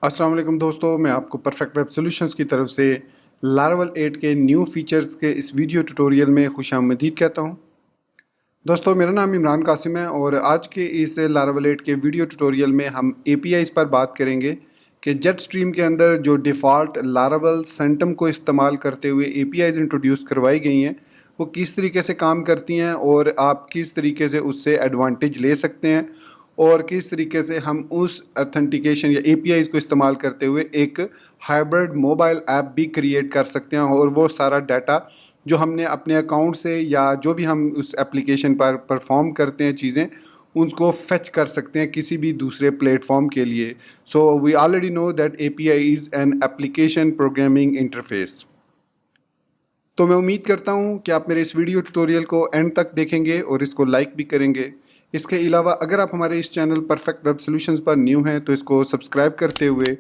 अस्सलाम वालेकुम दोस्तों, मैं आपको परफेक्ट वेब सॉल्यूशंस की तरफ से लारावल 8 के न्यू फीचर्स के इस वीडियो ट्यूटोरियल में खुशामदीद कहता हूं। दोस्तों, मेरा नाम इमरान कासिम है और आज के इस लारावल 8 के वीडियो ट्यूटोरियल में हम एपीआईज़ पर बात करेंगे कि जेट स्ट्रीम के अंदर जो डिफ़ॉल्ट लारावल सेंटम को इस्तेमाल करते हुए एपीआईज़ इंट्रोड्यूस करवाई गई हैं वो किस तरीके से काम करती हैं और आप किस तरीके से उससे एडवांटेज ले सकते हैं और किस तरीके से हम उस अथेंटिकेशन या एपीआईज़ को इस्तेमाल करते हुए एक हाइब्रिड मोबाइल ऐप भी क्रिएट कर सकते हैं और वो सारा डाटा जो हमने अपने अकाउंट से या जो भी हम उस एप्लीकेशन पर परफॉर्म करते हैं चीज़ें उनको फेच कर सकते हैं किसी भी दूसरे प्लेटफॉर्म के लिए। So we already know that API is an application programming interface. तो मैं उम्मीद करता हूँ कि आप मेरे इस वीडियो ट्यूटोरियल को एंड तक देखेंगे और इसको लाइक भी करेंगे। इसके अलावा अगर आप हमारे इस चैनल परफेक्ट वेब सॉल्यूशंस पर न्यू हैं तो इसको सब्सक्राइब करते हुए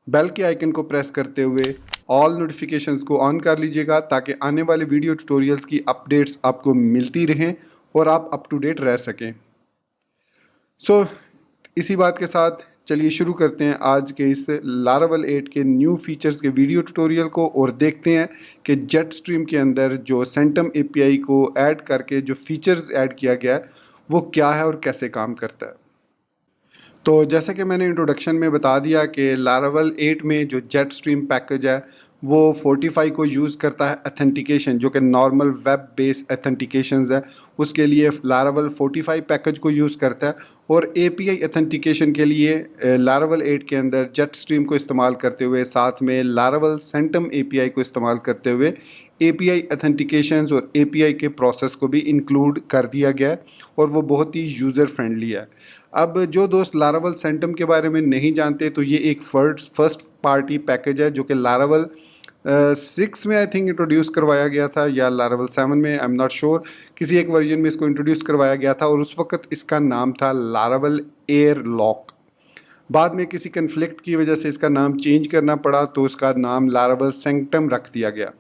बेल के आइकन को प्रेस करते हुए ऑल नोटिफिकेशंस को ऑन कर लीजिएगा ताकि आने वाले वीडियो ट्यूटोरियल्स की अपडेट्स आपको मिलती रहें और आप अप टू डेट रह सकें। इसी बात के साथ चलिए शुरू करते हैं आज के इस लारावल 8 के न्यू फीचर्स के वीडियो ट्यूटोरियल को और देखते हैं कि जेट स्ट्रीम के अंदर जो सेंटम एपीआई को ऐड करके जो फीचर्स ऐड किया गया है वो क्या है और कैसे काम करता है। तो जैसा कि मैंने इंट्रोडक्शन में बता दिया कि लारावल 8 में जो जेट स्ट्रीम पैकेज है वो 45 को यूज़ करता है अथेंटिकेशन जो कि नॉर्मल वेब बेस्ड अथेंटिकेशंस है उसके लिए लारावल 45 पैकेज को यूज़ करता है और एपीआई अथेंटिकेशन के लिए लारावल 8 के अंदर जेट स्ट्रीम को इस्तेमाल करते हुए साथ में लारावल सेंटम एपीआई को इस्तेमाल करते हुए एपीआई अथेंटिकेशंस और एपीआई के प्रोसेस को भी इंक्लूड कर दिया गया है और वो बहुत ही यूज़र फ्रेंडली है। अब जो दोस्त लारावल सेंटम के बारे में नहीं जानते तो ये एक फर्स्ट पार्टी पैकेज है जो कि लारावल 6 में आई थिंक इंट्रोड्यूस करवाया गया था या लारावल 7 में, आई एम नॉट श्योर, किसी एक वर्जन में इसको इंट्रोड्यूस करवाया गया था और उस वक्त इसका नाम था लारावल एयर लॉक। बाद में किसी कन्फ्लिक्ट की वजह से इसका नाम चेंज करना पड़ा तो इसका नाम लारावल सेंटम रख दिया गया।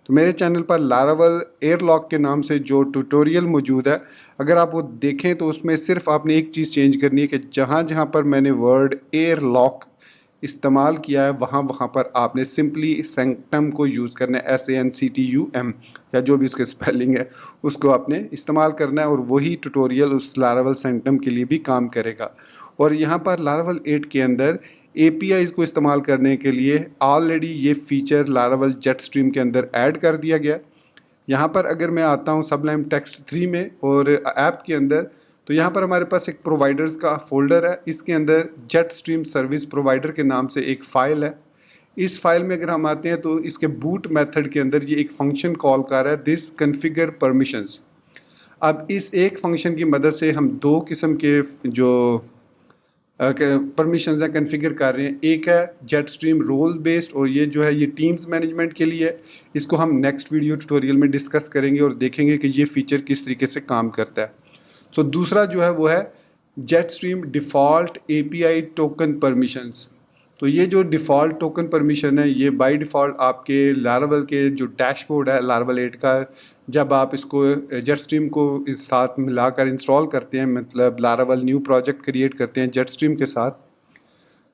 तो मेरे चैनल पर लारावल एयरलॉक के नाम से जो ट्यूटोरियल मौजूद है अगर आप वो देखें तो उसमें सिर्फ आपने एक चीज़ चेंज करनी है कि जहाँ जहाँ पर मैंने वर्ड एयरलॉक इस्तेमाल किया है वहाँ वहाँ पर आपने सिंपली सेंटम को यूज़ करना है, SANCTUM या जो भी उसके स्पेलिंग है उसको आपने इस्तेमाल करना है और वही ट्यूटोरियल उस लारावल सेंटम के लिए भी काम करेगा। और यहाँ पर लारावल 8 के अंदर एपीआईज़ को इस्तेमाल करने के लिए ऑलरेडी ये फ़ीचर लारावल जेट स्ट्रीम के अंदर ऐड कर दिया गया। यहाँ पर अगर मैं आता हूँ सबलाइम टेक्स्ट 3 में और ऐप के अंदर तो यहाँ पर हमारे पास एक प्रोवाइडर्स का फ़ोल्डर है। इसके अंदर जेट स्ट्रीम सर्विस प्रोवाइडर के नाम से एक फ़ाइल है। इस फाइल में अगर हम आते हैं तो इसके बूट मेथड के अंदर ये एक फंक्शन कॉल कर रहा है दिस कन्फिगर परमिशंस। अब इस एक फंक्शन की मदद से हम दो किस्म के जो परमिशंस हैं कन्फिगर कर रहे हैं। एक है जेट स्ट्रीम रोल बेस्ड और ये जो है ये टीम्स मैनेजमेंट के लिए है। इसको हम नेक्स्ट वीडियो ट्यूटोरियल में डिस्कस करेंगे और देखेंगे कि ये फीचर किस तरीके से काम करता है। सो दूसरा जो है वो है jet stream default API token permissions. तो ये जो डिफ़ॉल्ट टोकन परमिशन है ये बाय डिफ़ॉल्ट आपके लारावल के जो डैशबोर्ड है लारावल 8 का जब आप इसको जेट स्ट्रीम को इस साथ मिलाकर इंस्टॉल करते हैं, मतलब लारावल न्यू प्रोजेक्ट क्रिएट करते हैं जेट स्ट्रीम के साथ,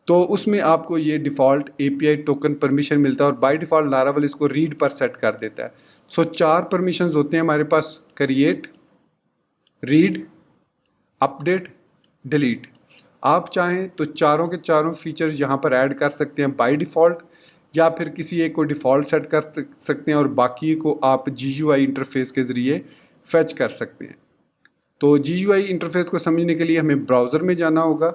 तो उसमें आपको ये डिफ़ॉल्ट एपीआई टोकन परमिशन मिलता है और बाय डिफ़ॉल्ट लारावल इसको रीड पर सेट कर देता है। सो 4 परमिशंस होते हैं हमारे पास, क्रिएट, रीड, अपडेट, डिलीट। आप चाहें तो चारों के चारों फीचर यहाँ पर ऐड कर सकते हैं बाय डिफ़ॉल्ट या फिर किसी एक को डिफ़ॉल्ट सेट कर सकते हैं और बाकी को आप GUI इंटरफेस के ज़रिए फेच कर सकते हैं। तो GUI इंटरफेस को समझने के लिए हमें ब्राउज़र में जाना होगा।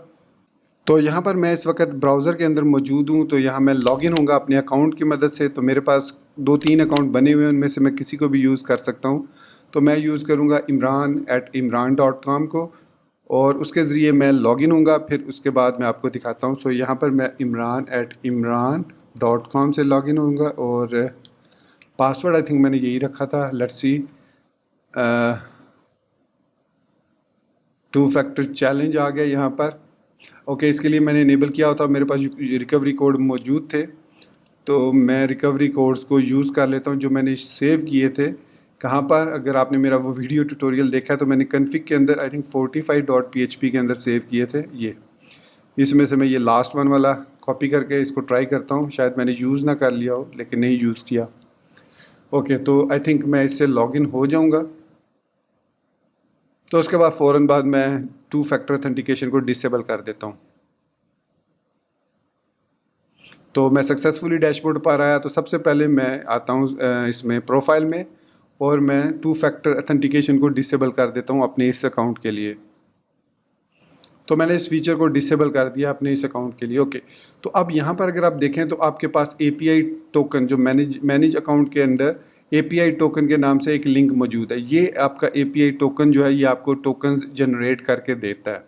तो यहाँ पर मैं इस वक्त ब्राउज़र के अंदर मौजूद हूँ। तो यहाँ मैं लॉगिन होऊंगा अपने अकाउंट की मदद से। तो मेरे पास 2-3 अकाउंट बने हुए हैं, उनमें से मैं किसी को भी यूज़ कर सकता हूँ। तो मैं यूज़ करूँगा imran@imran.com को और उसके ज़रिए मैं लॉगिन होऊंगा। फिर उसके बाद मैं आपको दिखाता हूँ। सो यहाँ पर मैं imran@imran.com से लॉगिन होऊंगा और पासवर्ड आई थिंक मैंने यही रखा था, लेट्स सी, 2 फैक्टर चैलेंज आ गया यहाँ पर। ओके, इसके लिए मैंने इनेबल किया होता, मेरे पास रिकवरी कोड मौजूद थे तो मैं रिकवरी कोड्स को यूज़ कर लेता हूँ जो मैंने सेव किए थे। कहाँ पर, अगर आपने मेरा वो वीडियो ट्यूटोरियल देखा है तो मैंने कन्फिग के अंदर आई थिंक 45.php के अंदर सेव किए थे। ये इसमें से मैं ये लास्ट वन वाला कॉपी करके इसको ट्राई करता हूँ, शायद मैंने यूज़ ना कर लिया हो लेकिन नहीं यूज़ किया। ओके, तो आई थिंक मैं इससे लॉगिन हो जाऊँगा। तो उसके बाद फ़ौरन बाद मैं 2 फैक्टर ऑथेंटिकेशन को डिसेबल कर देता हूँ। तो मैं सक्सेसफुली डैशबोर्ड पर आया। तो सबसे पहले मैं आता हूँ इसमें प्रोफाइल में, और मैं 2 फैक्टर ऑथेंटिकेशन को डिसेबल कर देता हूँ अपने इस अकाउंट के लिए। तो मैंने इस फीचर को डिसेबल कर दिया अपने इस अकाउंट के लिए। ओके, तो अब यहाँ पर अगर आप देखें तो आपके पास API टोकन जो मैनेज अकाउंट के अंदर API टोकन के नाम से एक लिंक मौजूद है। ये आपका API टोकन जो है ये आपको टोकन्स जनरेट करके देता है।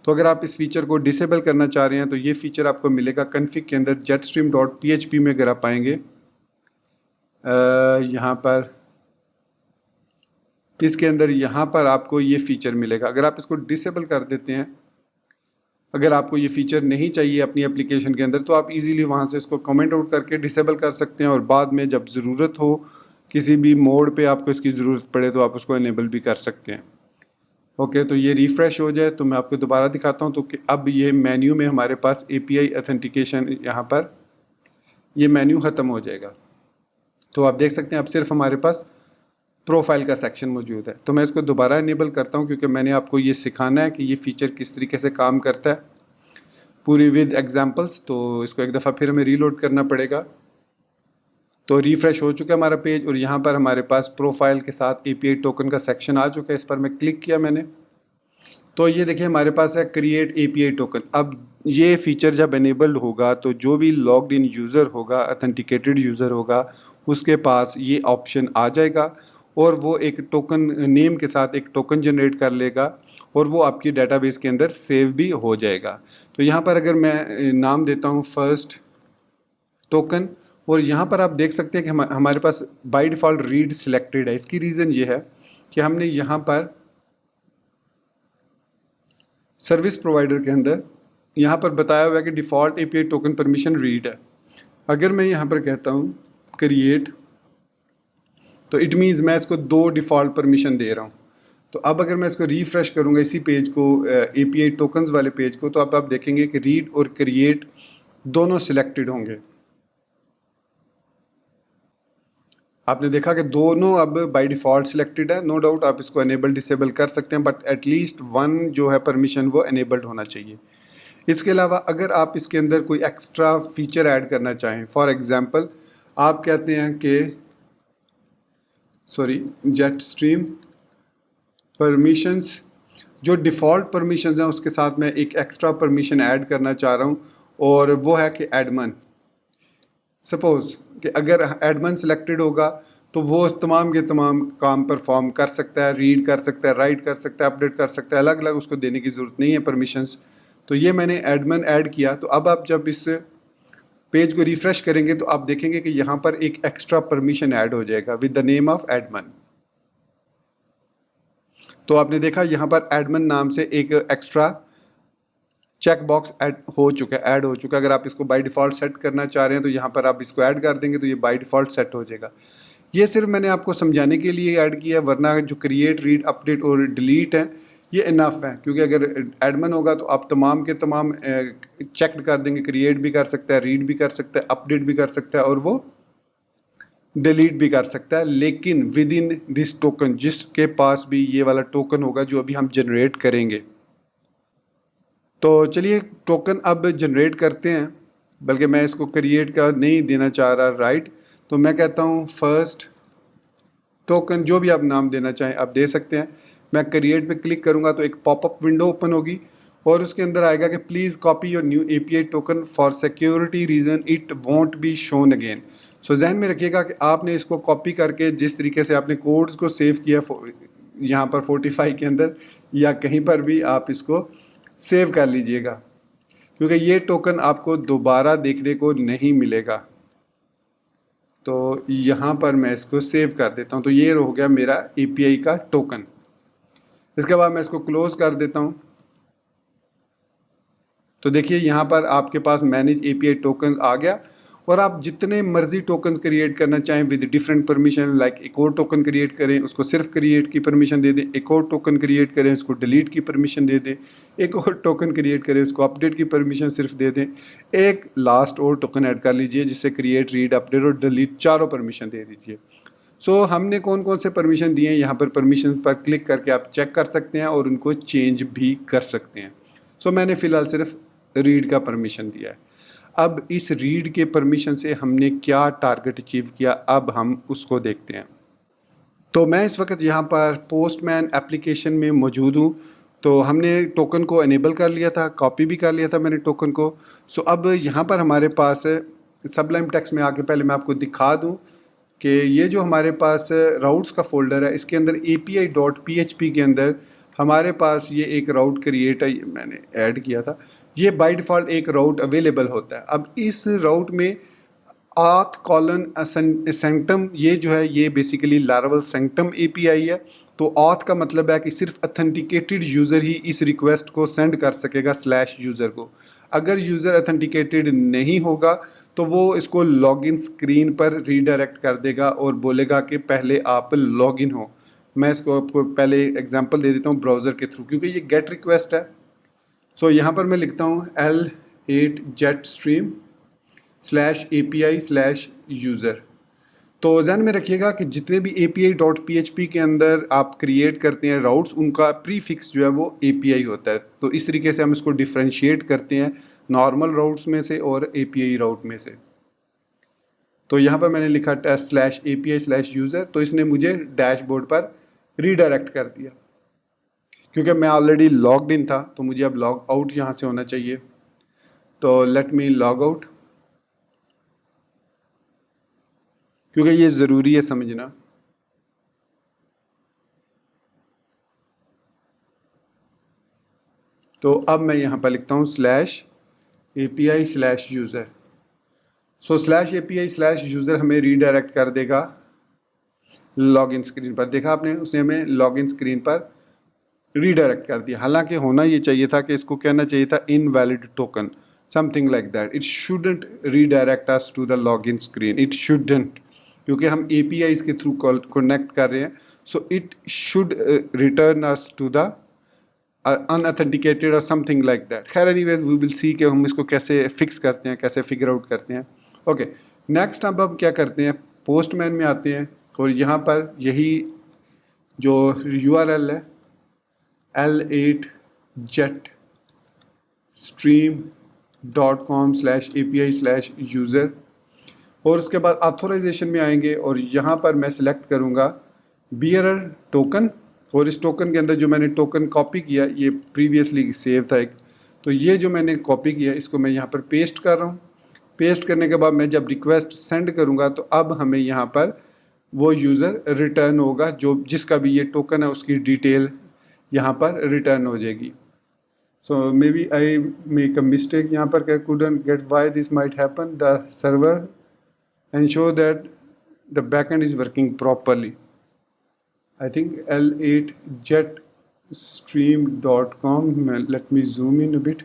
तो अगर आप इस फीचर को डिसेबल करना चाह रहे हैं तो ये फीचर आपको मिलेगा कन्फिग के अंदर jetstream.php में। अगर आप पाएंगे यहाँ पर इसके अंदर यहाँ पर आपको ये फीचर मिलेगा। अगर आप इसको डिसेबल कर देते हैं, अगर आपको ये फीचर नहीं चाहिए अपनी एप्लीकेशन के अंदर, तो आप इजीली वहाँ से इसको कमेंट आउट करके डिसेबल कर सकते हैं, और बाद में जब ज़रूरत हो किसी भी मोड पे आपको इसकी ज़रूरत पड़े तो आप उसको इनेबल भी कर सकते हैं। ओके, तो ये रिफ़्रेश हो जाए तो मैं आपको दोबारा दिखाता हूँ। तो अब ये मेन्यू में हमारे पास API ऑथेंटिकेशन, यहाँ पर ये मेन्यू ख़त्म हो जाएगा। तो आप देख सकते हैं अब सिर्फ हमारे पास प्रोफाइल का सेक्शन मौजूद है। तो मैं इसको दोबारा इनेबल करता हूँ क्योंकि मैंने आपको ये सिखाना है कि ये फ़ीचर किस तरीके से काम करता है पूरी विद एग्जांपल्स। तो इसको एक दफ़ा फिर हमें रीलोड करना पड़ेगा। तो रिफ़्रेश हो चुका है हमारा पेज, और यहाँ पर हमारे पास प्रोफाइल के साथ API टोकन का सेक्शन आ चुका है। इस पर मैं क्लिक किया मैंने, तो ये देखिए हमारे पास है क्रिएट API टोकन। अब ये फीचर जब इनेबल्ड होगा तो जो भी लॉग्ड इन यूज़र होगा, ऑथेंटिकेटेड यूज़र होगा, उसके पास ये ऑप्शन आ जाएगा, और वो एक टोकन नेम के साथ एक टोकन जनरेट कर लेगा, और वो आपकी डेटाबेस के अंदर सेव भी हो जाएगा। तो यहाँ पर अगर मैं नाम देता हूँ फर्स्ट टोकन, और यहाँ पर आप देख सकते हैं कि हमारे पास बाय डिफ़ॉल्ट रीड सिलेक्टेड है। इसकी रीज़न ये है कि हमने यहाँ पर सर्विस प्रोवाइडर के अंदर यहाँ पर बताया हुआ है कि default API token permission read है। अगर मैं यहाँ पर कहता हूँ क्रिएट, तो इट मीन्स मैं इसको 2 डिफ़ॉल्ट परमिशन दे रहा हूँ। तो अब अगर मैं इसको रिफ़्रेश करूँगा इसी पेज को, API टोकन्स वाले पेज को, तो अब आप देखेंगे कि रीड और क्रिएट दोनों सिलेक्टेड होंगे। आपने देखा कि दोनों अब बाय डिफ़ॉल्ट सिलेक्टेड है। नो डाउट आप इसको इनेबल डिसेबल कर सकते हैं, बट एटलीस्ट 1 जो है परमिशन वो इनेबल्ड होना चाहिए। इसके अलावा अगर आप इसके अंदर कोई एक्स्ट्रा फीचर ऐड करना चाहें, फॉर एग्जांपल आप कहते हैं कि जेटस्ट्रीम परमिशंस, जो डिफ़ॉल्ट परमिशंस हैं उसके साथ मैं एक एक्स्ट्रा परमिशन ऐड करना चाह रहा हूँ, और वो है कि एडमन। सपोज़ कि अगर एडमन सेलेक्टेड होगा तो वो तमाम के तमाम काम परफॉर्म कर सकता है, रीड कर सकता है, राइट कर सकता है, अपडेट कर सकता है, अलग अलग उसको देने की ज़रूरत नहीं है परमिशंस। तो ये मैंने एडमन ऐड किया। तो अब आप जब इस पेज को रिफ़्रेश करेंगे तो आप देखेंगे कि यहाँ पर एक एक्स्ट्रा परमिशन ऐड हो जाएगा with the name of Edmund. तो आपने देखा यहाँ पर एडमन नाम से एक एक्स्ट्रा चेक बॉक्स ऐड हो चुका है। अगर आप इसको बाय डिफ़ॉल्ट सेट करना चाह रहे हैं तो यहाँ पर आप इसको ऐड कर देंगे तो ये बाय डिफ़ॉल्ट सेट हो जाएगा। ये सिर्फ मैंने आपको समझाने के लिए ऐड किया, वरना जो क्रिएट, रीड, अपडेट और डिलीट है ये इनफ है, क्योंकि अगर एडमन होगा तो आप तमाम के तमाम चेक कर देंगे। क्रिएट भी कर सकता है, रीड भी कर सकता है, अपडेट भी कर सकता है, और वो डिलीट भी कर सकता है, लेकिन विद इन दिस टोकन, जिसके पास भी ये वाला टोकन होगा जो अभी हम जनरेट करेंगे। तो चलिए टोकन अब जनरेट करते हैं, बल्कि मैं इसको क्रिएट का नहीं देना चाह रहा, राइट। तो मैं कहता हूँ फर्स्ट टोकन, जो भी आप नाम देना चाहें आप दे सकते हैं। मैं क्रिएट पे क्लिक करूँगा तो एक पॉपअप विंडो ओपन होगी, और उसके अंदर आएगा कि please copy your new API token for security reason it won't be shown again. So जहन में रखिएगा कि आपने इसको कॉपी करके जिस तरीके से आपने कोड्स को सेव किया यहाँ पर 45 के अंदर या कहीं पर भी, आप इसको सेव कर लीजिएगा, क्योंकि ये टोकन आपको दोबारा देखने को नहीं मिलेगा। तो यहाँ पर मैं इसको सेव कर देता हूँ। तो ये हो गया मेरा API का टोकन। इसके बाद मैं इसको क्लोज़ कर देता हूँ। तो देखिए यहाँ पर आपके पास मैनेज API टोकन आ गया, और आप जितने मर्जी टोकन क्रिएट करना चाहें विद डिफरेंट परमिशन, लाइक एक और टोकन क्रिएट करें उसको सिर्फ क्रिएट की परमिशन दे दें, एक और टोकन क्रिएट करें उसको डिलीट की परमिशन दे दें, एक और टोकन क्रिएट करें उसको अपडेट की परमिशन सिर्फ दे दें, एक लास्ट और टोकन ऐड कर लीजिए जिससे क्रिएट, रीड, अपडेट और डिलीट चारों परमिशन दे दीजिए। सो हमने कौन कौन से परमिशन दिए हैं यहाँ पर परमिशंस पर क्लिक करके आप चेक कर सकते हैं और उनको चेंज भी कर सकते हैं। सो मैंने फ़िलहाल सिर्फ रीड का परमिशन दिया है। अब इस रीड के परमिशन से हमने क्या टारगेट अचीव किया, अब हम उसको देखते हैं। तो मैं इस वक्त यहाँ पर पोस्टमैन एप्लीकेशन में मौजूद हूँ। तो हमने टोकन को इनेबल कर लिया था, कॉपी भी कर लिया था मैंने टोकन को। सो अब यहाँ पर हमारे पास सबलाइम टेक्स्ट में आके पहले मैं आपको दिखा दूँ कि ये जो हमारे पास राउट्स का फोल्डर है इसके अंदर API.php के अंदर हमारे पास ये एक राउट क्रिएट है, ये मैंने ऐड किया था। ये बाय डिफ़ॉल्ट एक राउट अवेलेबल होता है। अब इस राउट में आथ कॉलन सेंक्टम, ये जो है ये बेसिकली लारावल सेंक्टम API है। तो ऑथ का मतलब है कि सिर्फ अथेंटिकेटेड यूज़र ही इस रिक्वेस्ट को सेंड कर सकेगा स्लैश यूज़र को। अगर यूज़र अथेंटिकेटेड नहीं होगा तो वो इसको लॉगिन स्क्रीन पर रीडायरेक्ट कर देगा और बोलेगा कि पहले आप लॉगिन हो। मैं इसको आपको पहले एग्जांपल दे देता हूँ ब्राउज़र के थ्रू, क्योंकि ये गेट रिक्वेस्ट है। सो यहाँ पर मैं लिखता हूँ L8 jetstream /API/user। तो ध्यान में रखिएगा कि जितने भी API.php के अंदर आप क्रिएट करते हैं राउट्स, उनका प्रीफिक्स जो है वो API होता है। तो इस तरीके से हम इसको डिफ्रेंशिएट करते हैं नॉर्मल राउट्स में से और API राउट में से। तो यहाँ पर मैंने लिखा /API/user, तो इसने मुझे डैशबोर्ड पर रीडायरेक्ट कर दिया। क्योंकि मैं ऑलरेडी लॉग्ड इन था तो मुझे अब लॉग आउट यहाँ से होना चाहिए। तो लेट मी लॉग आउट, क्योंकि ये ज़रूरी है समझना। तो अब मैं यहाँ पर लिखता हूँ /API/user। सो /API/user हमें रीडायरेक्ट कर देगा लॉगिन स्क्रीन पर। देखा आपने, उसने हमें लॉगिन स्क्रीन पर रीडायरेक्ट कर दिया। हालांकि होना ये चाहिए था कि इसको कहना चाहिए था invalid token, something like that. It shouldn't redirect us to the login screen, it shouldn't, क्योंकि हम APIs के थ्रू कनेक्ट कर रहे हैं। So it should return us to the unauthenticated और समथिंग लाइक दैट। खैर एनीवेज वी विल सी कि हम इसको कैसे फिक्स करते हैं, कैसे फिगर आउट करते हैं। ओके, नेक्स्ट अब हम क्या करते हैं, पोस्टमैन में आते हैं और यहाँ पर यही जो URL है L8 jetstream.com/API/user, और उसके बाद ऑथोराइजेशन में आएंगे और यहाँ पर मैं सिलेक्ट करूँगा बियरर टोकन। और इस टोकन के अंदर जो मैंने टोकन कॉपी किया, ये प्रीवियसली सेव था एक, तो ये जो मैंने कॉपी किया इसको मैं यहाँ पर पेस्ट कर रहा हूँ। पेस्ट करने के बाद मैं जब रिक्वेस्ट सेंड करूँगा तो अब हमें यहाँ पर वो यूज़र रिटर्न होगा, जो जिसका भी ये टोकन है उसकी डिटेल यहाँ पर रिटर्न हो जाएगी। So may be I make a mistake यहाँ पर, क्या couldn't get why this might happen, the server ensure that the backend is working properly. I think L8 jetstream.com, let me zoom in a bit.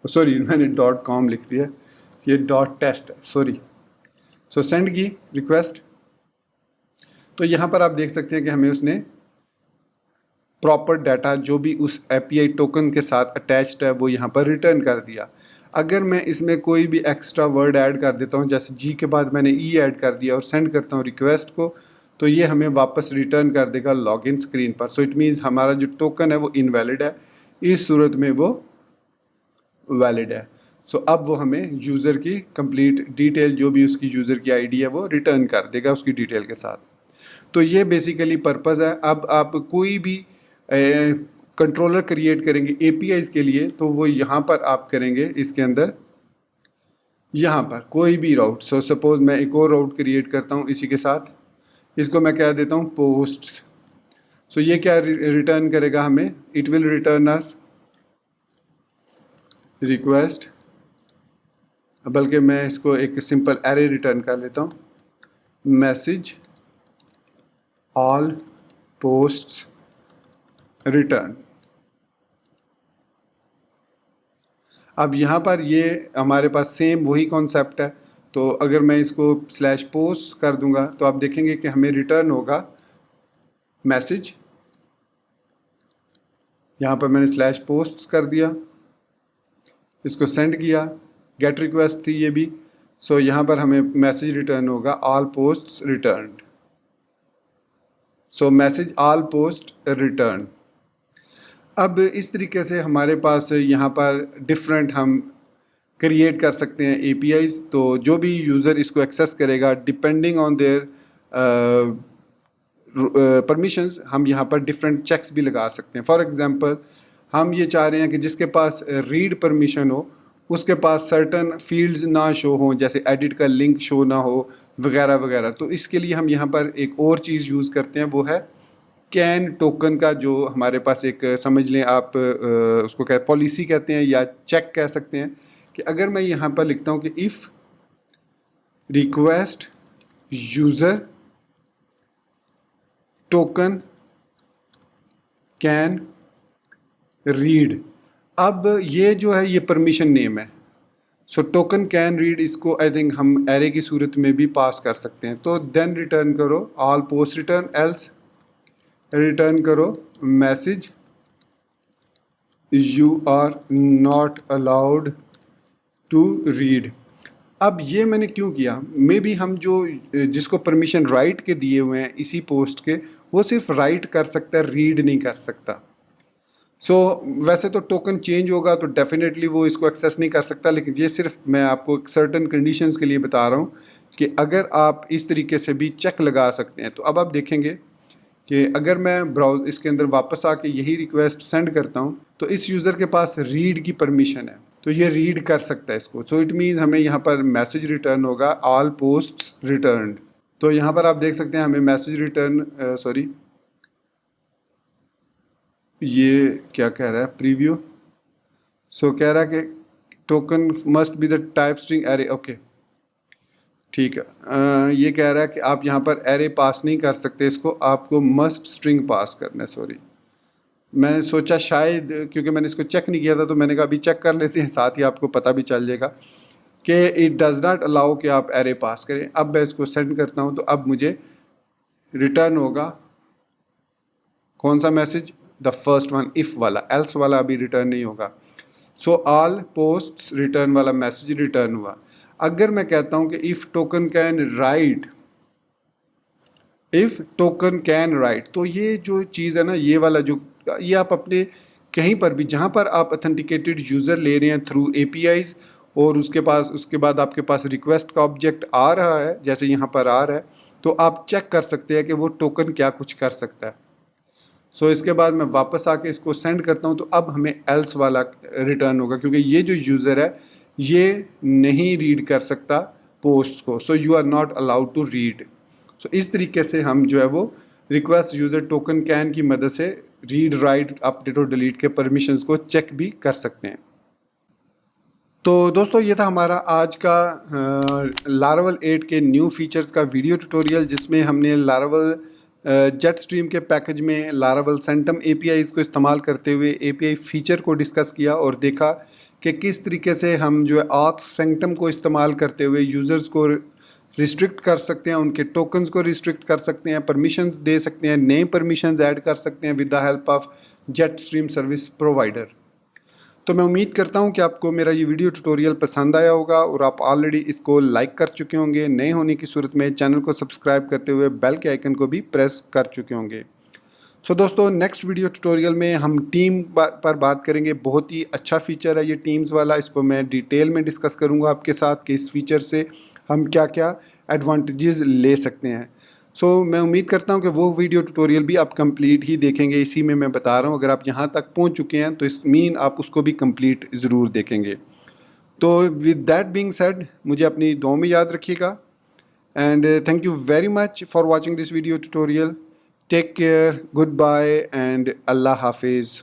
Sorry मैंने .com लिख दिया, ये .test है, sorry. सो send की request, तो यहाँ पर आप देख सकते हैं कि हमें उसने प्रॉपर डाटा जो भी उस API टोकन के साथ अटैच्ड है वो यहाँ पर रिटर्न कर दिया। अगर मैं इसमें कोई भी एक्स्ट्रा वर्ड ऐड कर देता हूँ, जैसे G के बाद मैंने E ऐड कर दिया और सेंड करता हूँ रिक्वेस्ट को, तो ये हमें वापस रिटर्न कर देगा लॉगिन स्क्रीन पर। सो इट मीन्स हमारा जो टोकन है वो इनवैलिड है, इस सूरत में वो वैलिड है। सो अब वो हमें यूज़र की कंप्लीट डिटेल, जो भी उसकी यूज़र की ID है वो रिटर्न कर देगा उसकी डिटेल के साथ। तो ये बेसिकली पर्पज़ है। अब आप कोई भी कंट्रोलर क्रिएट करेंगे APIs के लिए तो वो यहाँ पर आप करेंगे, इसके अंदर यहाँ पर कोई भी राउट। सो सपोज़ मैं एक और राउट क्रिएट करता हूँ इसी के साथ, इसको मैं कह देता हूँ पोस्ट। सो ये क्या रिटर्न करेगा हमें, it will return us request, बल्कि मैं इसको एक सिंपल एरे रिटर्न कर लेता हूँ, मैसेज ऑल पोस्ट्स रिटर्न। अब यहाँ पर ये हमारे पास सेम वही कॉन्सेप्ट है। तो अगर मैं इसको स्लैश पोस्ट कर दूंगा तो आप देखेंगे कि हमें रिटर्न होगा मैसेज। यहाँ पर मैंने स्लैश पोस्ट कर दिया, इसको सेंड किया, गेट रिक्वेस्ट थी ये भी। सो यहाँ पर हमें मैसेज रिटर्न होगा ऑल पोस्ट्स रिटर्न्ड। सो मैसेज ऑल पोस्ट रिटर्न। अब इस तरीके से हमारे पास यहाँ पर डिफरेंट हम क्रिएट कर सकते हैं एपीआईज। तो जो भी यूज़र इसको एक्सेस करेगा डिपेंडिंग ऑन देयर परमिशंस हम यहाँ पर डिफरेंट चेक्स भी लगा सकते हैं। फॉर एग्जांपल हम ये चाह रहे हैं कि जिसके पास रीड परमिशन हो उसके पास सर्टन फील्ड्स ना शो हों, जैसे एडिट का लिंक शो ना हो वगैरह वगैरह। तो इसके लिए हम यहाँ पर एक और चीज़ यूज़ करते हैं, वो है कैन टोकन का, जो हमारे पास एक समझ लें आप उसको क्या पॉलिसी कहते हैं या चेक कह सकते हैं, कि अगर मैं यहाँ पर लिखता हूँ कि if request user token can read, अब ये जो है ये परमिशन नेम है। सो टोकन कैन रीड, इसको आई थिंक हम एरे की सूरत में भी पास कर सकते हैं। तो देन रिटर्न करो all post return, else return करो message you are not allowed to read. अब ये मैंने क्यों किया, मे बी हम जो जिसको परमिशन राइट के दिए हुए हैं इसी पोस्ट के, वो सिर्फ राइट कर सकता है, रीड नहीं कर सकता। सो वैसे तो टोकन चेंज होगा तो डेफिनेटली वो इसको एक्सेस नहीं कर सकता, लेकिन ये सिर्फ मैं आपको एक सर्टन कंडीशंस के लिए बता रहा हूँ कि अगर आप इस तरीके से भी चेक लगा सकते हैं। तो अब आप देखेंगे कि अगर मैं ब्राउज इसके अंदर वापस आके यही रिक्वेस्ट सेंड करता हूँ तो इस यूज़र के पास रीड की परमिशन है, तो ये रीड कर सकता है इसको। सो इट मीन्स हमें यहाँ पर मैसेज रिटर्न होगा ऑल पोस्ट्स रिटर्न्ड। तो यहाँ पर आप देख सकते हैं हमें मैसेज रिटर्न ये क्या कह रहा है प्रीव्यू। सो कह रहा है कि token must be the type string array. Okay ठीक है, ये कह रहा है कि आप यहाँ पर एरे पास नहीं कर सकते, इसको आपको मस्ट स्ट्रिंग पास करना है। सॉरी, मैंने सोचा शायद क्योंकि मैंने इसको चेक नहीं किया था तो मैंने कहा अभी चेक कर लेते हैं, साथ ही आपको पता भी चल जाएगा कि इट डज़ नॉट अलाउ कि आप एरे पास करें। अब मैं इसको सेंड करता हूँ तो अब मुझे रिटर्न होगा कौन सा message, the first one if वाला, एल्स वाला अभी रिटर्न नहीं होगा। सो ऑल पोस्ट्स रिटर्न वाला मैसेज रिटर्न हुआ। अगर मैं कहता हूँ कि if token can write, if token can write, तो ये जो चीज़ है ना, ये वाला जो ये आप अपने कहीं पर भी जहाँ पर आप ऑथेंटिकेटेड यूज़र ले रहे हैं थ्रू एपीआईज और उसके बाद आपके पास रिक्वेस्ट का ऑब्जेक्ट आ रहा है जैसे यहाँ पर आ रहा है, तो आप चेक कर सकते हैं कि वो टोकन क्या कुछ कर सकता है। सो इसके बाद मैं वापस आके इसको सेंड करता हूँ तो अब हमें एल्स वाला रिटर्न होगा, क्योंकि ये जो यूज़र है ये नहीं रीड कर सकता पोस्ट को। So you are not allowed to read. So इस तरीके से हम जो है वो रिक्वेस्ट यूज़र टोकन कैन की मदद से रीड राइट अपडेट और डिलीट के परमिशंस को चेक भी कर सकते हैं। तो दोस्तों ये था हमारा आज का लारावल 8 के न्यू फीचर्स का वीडियो ट्यूटोरियल, जिसमें हमने लारावल जेट स्ट्रीम के पैकेज में लारावल सेंटम एपीआईज़ को इस्तेमाल करते हुए एपीआई फीचर को डिस्कस किया और देखा कि किस तरीके से हम जो है ऑथ सेंटम को इस्तेमाल करते हुए यूज़र्स को रिस्ट्रिक्ट कर सकते हैं, उनके टोकन्स को रिस्ट्रिक्ट कर सकते हैं, परमिशंस दे सकते हैं, नए परमिशंस ऐड कर सकते हैं with the help of jet stream service provider. तो मैं उम्मीद करता हूं कि आपको मेरा ये वीडियो ट्यूटोरियल पसंद आया होगा और आप ऑलरेडी इसको लाइक कर चुके होंगे। नए होने की सूरत में चैनल को सब्सक्राइब करते हुए बेल के आइकन को भी प्रेस कर चुके होंगे। सो दोस्तों नेक्स्ट वीडियो ट्यूटोरियल में हम टीम पर बात करेंगे। बहुत ही अच्छा फीचर है ये टीम्स वाला, इसको मैं डिटेल में डिस्कस करूँगा आपके साथ कि इस फीचर से हम क्या क्या एडवांटेजेस ले सकते हैं। सो मैं उम्मीद करता हूं कि वो वीडियो ट्यूटोरियल भी आप कंप्लीट ही देखेंगे। इसी में मैं बता रहा हूं, अगर आप यहां तक पहुंच चुके हैं तो इस मीन आप उसको भी कंप्लीट ज़रूर देखेंगे। तो विद दैट बीइंग सेड, मुझे अपनी दुआ में याद रखिएगा and thank you very much for watching this video tutorial. Take care, goodbye and अल्लाह हाफिज़।